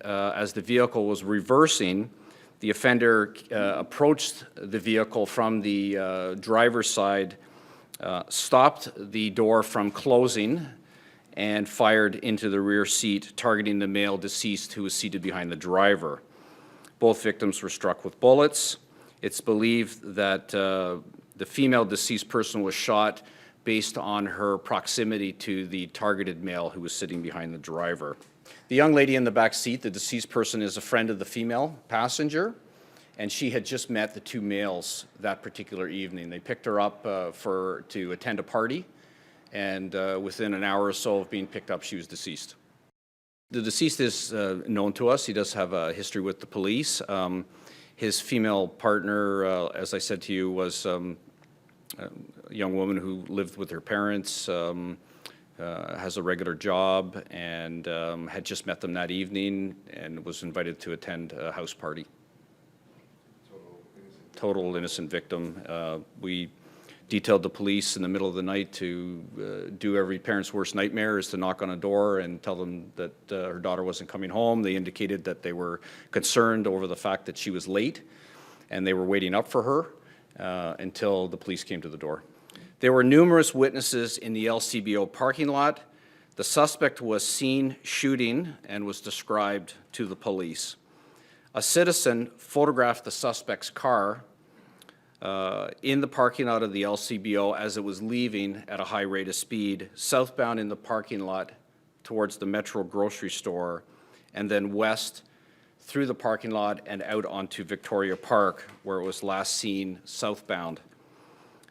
as the vehicle was reversing, the offender approached the vehicle from the driver's side, stopped the door from closing, and fired into the rear seat, targeting the male deceased who was seated behind the driver. Both victims were struck with bullets. It's believed that the female deceased person was shot based on her proximity to the targeted male who was sitting behind the driver. The young lady in the back seat, the deceased person, is a friend of the female passenger, and she had just met the two males that particular evening. They picked her up to attend a party, and within an hour or so of being picked up, she was deceased. The deceased is known to us. He does have a history with the police. His female partner, as I said to you, was a young woman who lived with her parents, has a regular job, and had just met them that evening and was invited to attend a house party. Total innocent victim. We detailed the police in the middle of the night to do every parent's worst nightmare, is to knock on a door and tell them that her daughter wasn't coming home. They indicated that they were concerned over the fact that she was late, and they were waiting up for her until the police came to the door. There were numerous witnesses in the LCBO parking lot. The suspect was seen shooting and was described to the police. A citizen photographed the suspect's car in the parking lot of the LCBO as it was leaving at a high rate of speed, southbound in the parking lot towards the Metro grocery store, and then west through the parking lot and out onto Victoria Park, where it was last seen southbound.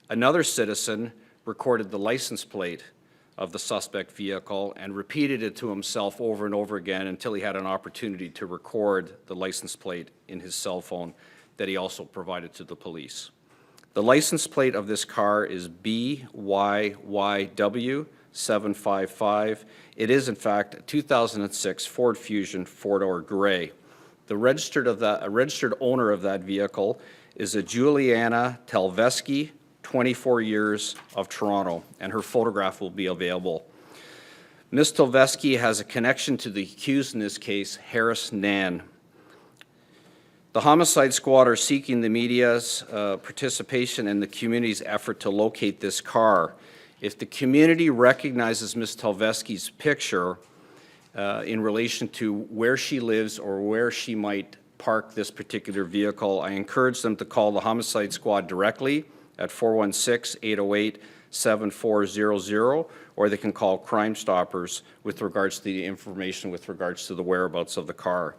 Another citizen recorded the license plate of the suspect vehicle and repeated it to himself over and over again until he had an opportunity to record the license plate in his cell phone that he also provided to the police. The license plate of this car is BYYW 755. It is, in fact, a 2006 Ford Fusion four-door gray. The registered owner of that vehicle is a Juliana Telveski, 24 years, of Toronto, and her photograph will be available. Ms. Telveski has a connection to the accused in this case, Harris Nan. The homicide squad are seeking the media's participation in the community's effort to locate this car. If the community recognizes Ms. Telveski's picture in relation to where she lives or where she might park this particular vehicle, I encourage them to call the homicide squad directly at 416-808-7400, or they can call Crime Stoppers with regards to the information with regards to the whereabouts of the car.